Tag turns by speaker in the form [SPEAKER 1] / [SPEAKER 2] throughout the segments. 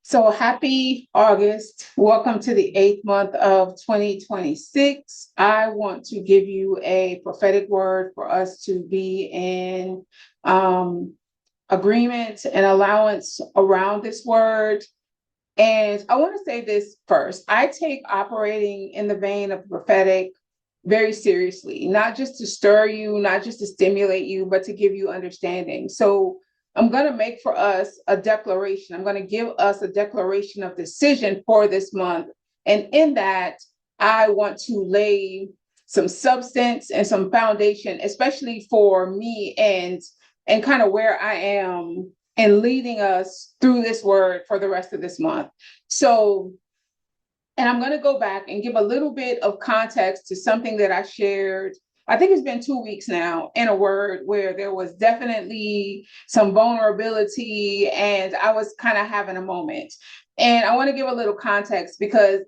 [SPEAKER 1] So happy August. Welcome to the 8th month of 2026. I want to give you a prophetic word for us to be in agreement and allowance around this word. And I want to say this first. I take operating in the vein of prophetic very seriously, not just to stir you, not just to stimulate you, but to give you understanding. So I'm going to make for us a declaration. I'm going to give us a declaration of decision for this month. And in that, I want to lay some substance and some foundation, especially for me and kind of where I am and leading us through this word for the rest of this month. So, and I'm going to go back and give a little bit of context to something that I shared. I think it's been 2 weeks now in a word where there was definitely some vulnerability and I was kind of having a moment. And I want to give a little context because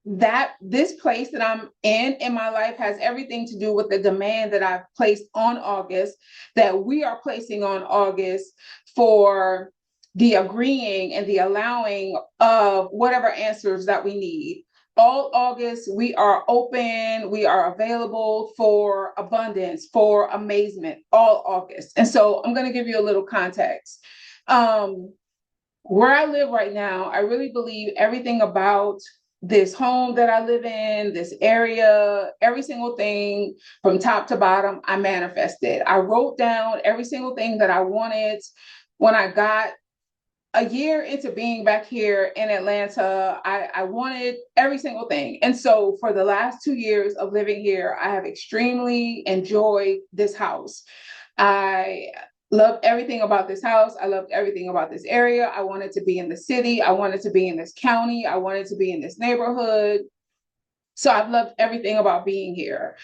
[SPEAKER 1] that this place that I'm in my life has everything to do with the demand that I've placed on August, that we are placing on August for the agreeing and the allowing of whatever answers that we need. All August, we are open, we are available for abundance, for amazement, all August. And so I'm going to give you a little context. Where I live right now, I really believe everything about this home that I live in, this area, every single thing from top to bottom, I manifested. I wrote down every single thing that I wanted when I got a year into being back here in Atlanta. I wanted every single thing. And so for the last 2 years of living here, I have extremely enjoyed this house. I loved everything about this house. I loved everything about this area. I wanted to be in the city. I wanted to be in this county. I wanted to be in this neighborhood. So I've loved everything about being here.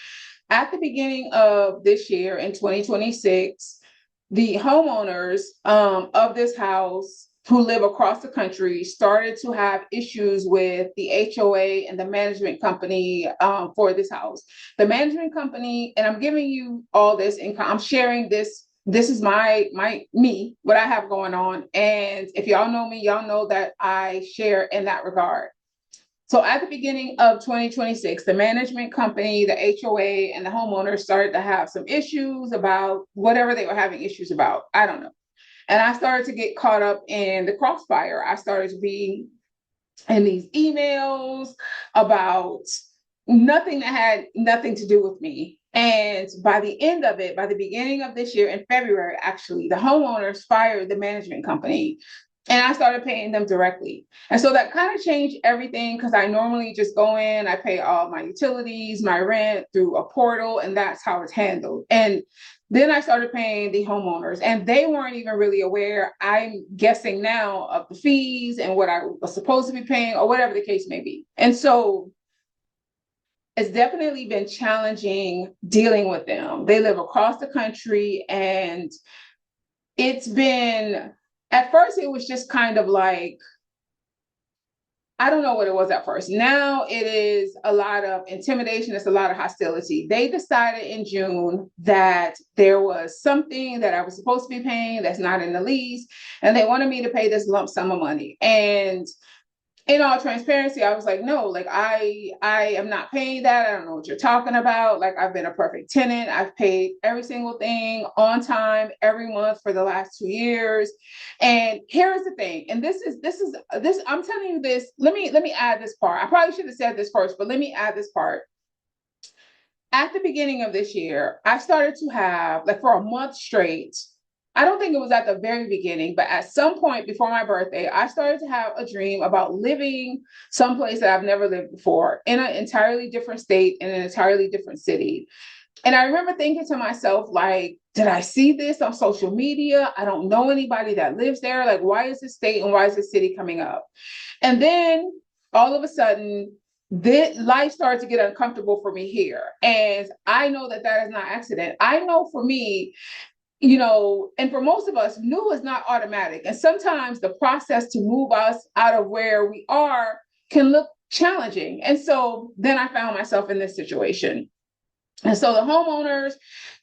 [SPEAKER 1] At the beginning of this year in 2026, the homeowners of this house who live across the country started to have issues with the HOA and the management company for this house. The management company, and I'm giving you all this, and I'm sharing this. This is me, what I have going on. And if y'all know me, y'all know that I share in that regard. So at the beginning of 2026, the management company, the HOA, and the homeowners started to have some issues about whatever they were having issues about. I don't know. And I started to get caught up in the crossfire. I started to be in these emails about nothing that had nothing to do with me. And by the end of it, by the beginning of this year in February, actually, the homeowners fired the management company and I started paying them directly. And so that kind of changed everything because I normally just go in, I pay all my utilities, my rent through a portal, and that's how it's handled. And then I started paying the homeowners, and they weren't even really aware, I'm guessing now, of the fees and what I was supposed to be paying or whatever the case may be. And so it's definitely been challenging dealing with them. They live across the country, and it's been, at first, it was just kind of like, I don't know what it was at first. Now it is a lot of intimidation. It's a lot of hostility. They decided in June that there was something that I was supposed to be paying that's not in the lease, and they wanted me to pay this lump sum of money. And in all transparency, I was like, no, like I am not paying that. I don't know what you're talking about. Like, I've been a perfect tenant. I've paid every single thing on time every month for the last 2 years. And here's the thing. And this I'm telling you this. Let me add this part. I probably should have said this first, but let me add this part. At the beginning of this year, I started to have, like, for a month straight, I don't think it was at the very beginning, but at some point before my birthday, I started to have a dream about living someplace that I've never lived before, in an entirely different state, in an entirely different city. And I remember thinking to myself, like, did I see this on social media? I don't know anybody that lives there. Like, why is this state and why is this city coming up? And then all of a sudden, this life started to get uncomfortable for me here. And I know that that is not accident. I know for me, and for most of us, new is not automatic. And sometimes the process to move us out of where we are can look challenging. And so then I found myself in this situation. And so the homeowners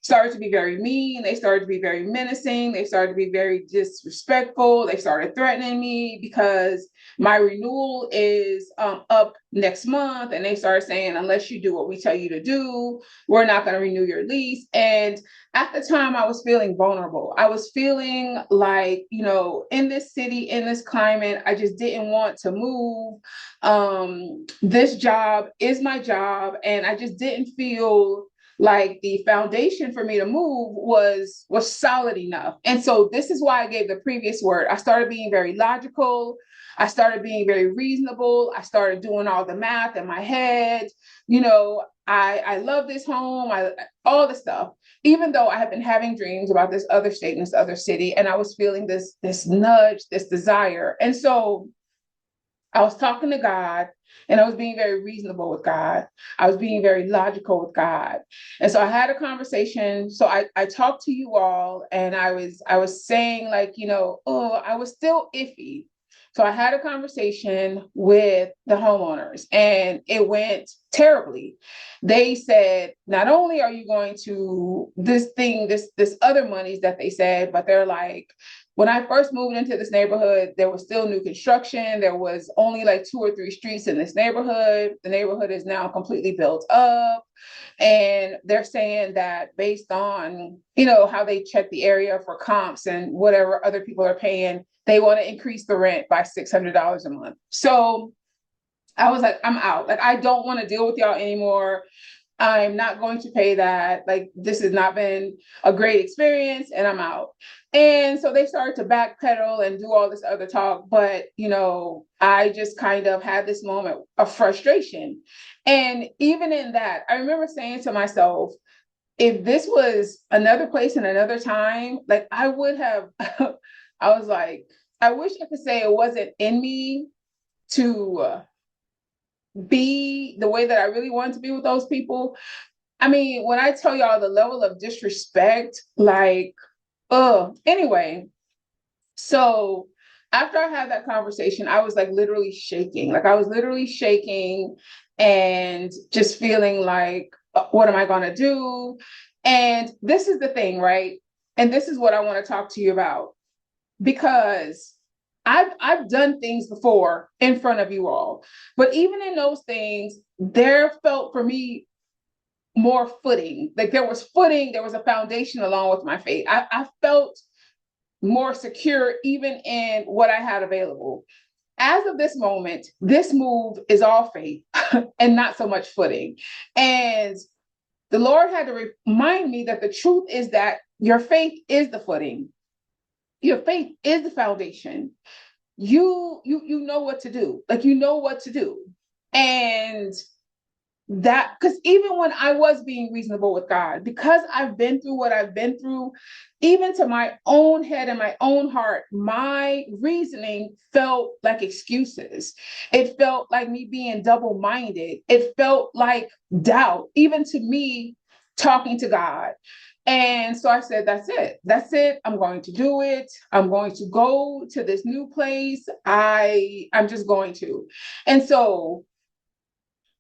[SPEAKER 1] started to be very mean. They started to be very menacing. They started to be very disrespectful. They started threatening me because my renewal is up next month. And they started saying, unless you do what we tell you to do, we're not going to renew your lease. And at the time, I was feeling vulnerable. I was feeling like, in this city, in this climate, I just didn't want to move. This job is my job. And I just didn't feel like the foundation for me to move was solid enough. And so this is why I gave the previous word. I started being very logical. I started being very reasonable. I started doing all the math in my head. I love this home. All the stuff, even though I have been having dreams about this other state and this other city, and I was feeling this nudge, this desire. And so I was talking to God, and I was being very reasonable with God. I was being very logical with God. And so I had a conversation. So I talked to you all, and I was saying, like, I was still iffy. So I had a conversation with the homeowners, and it went terribly. They said, not only are you going to this other monies that they said, but they're like, when I first moved into this neighborhood, there was still new construction. There was only like 2 or 3 streets in this neighborhood. The neighborhood is now completely built up. And they're saying that based on, how they check the area for comps and whatever other people are paying, they want to increase the rent by $600 a month. So I was like, I'm out. Like, I don't want to deal with y'all anymore. I'm not going to pay that. Like, this has not been a great experience, and I'm out. And so they started to backpedal and do all this other talk. But, I just kind of had this moment of frustration. And even in that, I remember saying to myself, if this was another place and another time, like, I would have, I was like, I wish I could say it wasn't in me to be the way that I really wanted to be with those people. I mean, when I tell y'all the level of disrespect, like, anyway, so after I had that conversation, I was like literally shaking. Like, I was literally shaking and just feeling like, what am I going to do? And this is the thing, right? And this is what I want to talk to you about, because I've done things before in front of you all, but even in those things, there felt for me more footing. Like, there was footing, there was a foundation along with my faith. I felt more secure even in what I had available. As of this moment, this move is all faith and not so much footing. And the Lord had to remind me that the truth is that your faith is the footing. Your faith is the foundation. You know what to do. Like, you know what to do. And that, because even when I was being reasonable with God, because I've been through what I've been through, even to my own head and my own heart, my reasoning felt like excuses. It felt like me being double-minded. It felt like doubt, even to me talking to God. And so I said, that's it. That's it. I'm going to do it. I'm going to go to this new place. I'm just going to. And so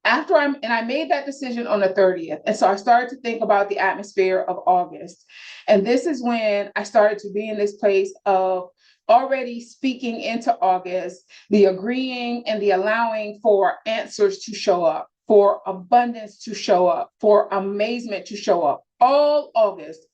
[SPEAKER 1] I made that decision on the 30th. And so I started to think about the atmosphere of August. And this is when I started to be in this place of already speaking into August, the agreeing and the allowing for answers to show up, for abundance to show up, for amazement to show up. All August,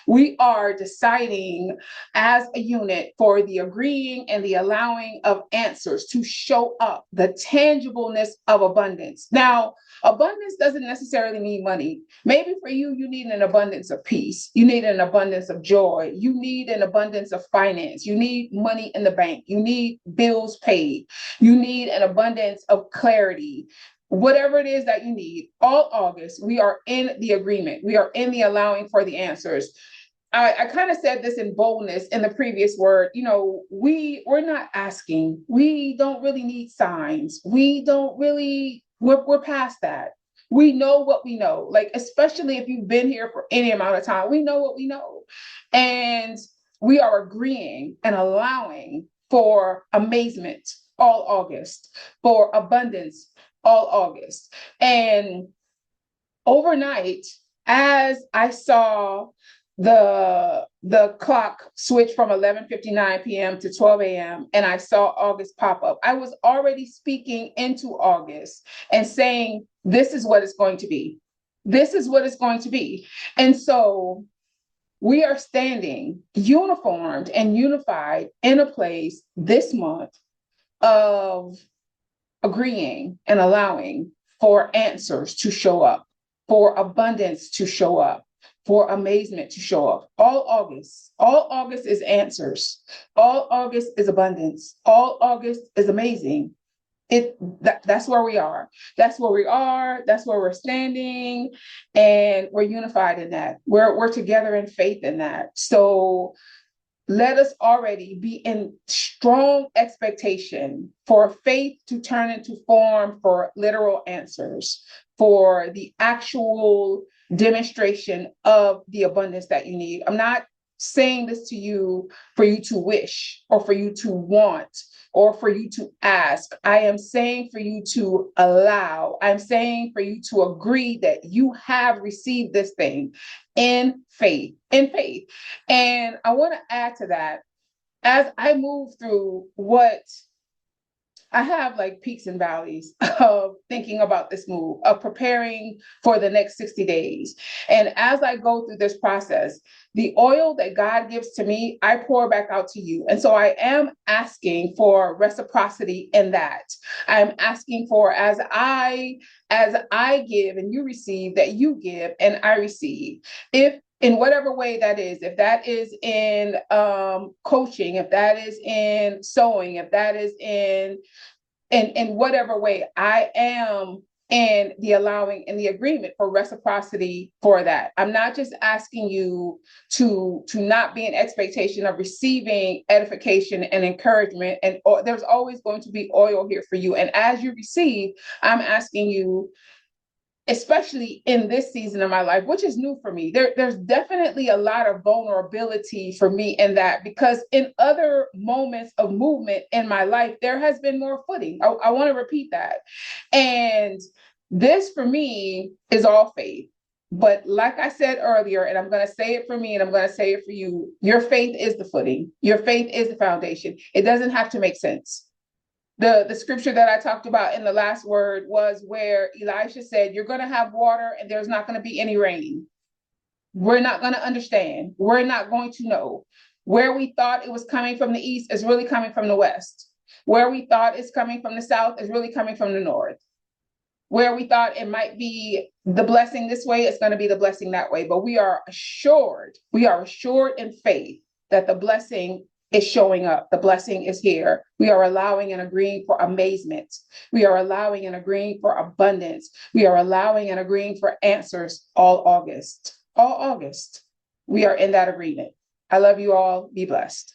[SPEAKER 1] we are deciding as a unit for the agreeing and the allowing of answers to show up, the tangibleness of abundance. Now, abundance doesn't necessarily mean money. Maybe for you, you need an abundance of peace. You need an abundance of joy. You need an abundance of finance. You need money in the bank. You need bills paid. You need an abundance of clarity. Whatever it is that you need, all August, we are in the agreement. We are in the allowing for the answers. I kind of said this in boldness in the previous word. We're not asking. We don't really need signs. We're past that. We know what we know. Like, especially if you've been here for any amount of time, we know what we know. And we are agreeing and allowing for amazement all August, for abundance all August. And overnight, as I saw the clock switch from 11:59 p.m. to 12 a.m. and I saw August pop up, I was already speaking into August and saying, this is what it's going to be. This is what it's going to be. And so we are standing uniformed and unified in a place this month of agreeing and allowing for answers to show up, for abundance to show up, for amazement to show up. All August is answers. All August is abundance. All August is amazing. That's where we are. That's where we are. That's where we're standing, and we're unified in that. We're together in faith in that. So let us already be in strong expectation for faith to turn into form, for literal answers, for the actual demonstration of the abundance that you need. I'm not saying this to you for you to wish or for you to want or for you to ask. I am saying for you to allow. I'm saying for you to agree that you have received this thing in faith, And I want to add to that, as I move through what I have, like peaks and valleys of thinking about this move, of preparing for the next 60 days. And as I go through this process, the oil that God gives to me, I pour back out to you. And so I am asking for reciprocity in that. I'm asking for, as I give and you receive, that you give and I receive. If in whatever way that is, if that is in coaching, if that is in sewing, if that is in whatever way, I am in the allowing and the agreement for reciprocity for that. I'm not just asking you to not be in expectation of receiving edification and encouragement, and there's always going to be oil here for you. And as you receive, I'm asking you, especially in this season of my life, which is new for me. There's definitely a lot of vulnerability for me in that, because in other moments of movement in my life, there has been more footing. I want to repeat that. And this for me is all faith. But like I said earlier, and I'm going to say it for me and I'm going to say it for you, your faith is the footing. Your faith is the foundation. It doesn't have to make sense. The scripture that I talked about in the last word was where Elisha said, you're going to have water and there's not going to be any rain. We're not going to understand. We're not going to know. Where we thought it was coming from the east is really coming from the west. Where we thought it's coming from the south is really coming from the north. Where we thought it might be the blessing this way, it's going to be the blessing that way. But we are assured in faith that the blessing is showing up. The blessing is here. We are allowing and agreeing for amazement. We are allowing and agreeing for abundance. We are allowing and agreeing for answers all August. All August. We are in that agreement. I love you all. Be blessed.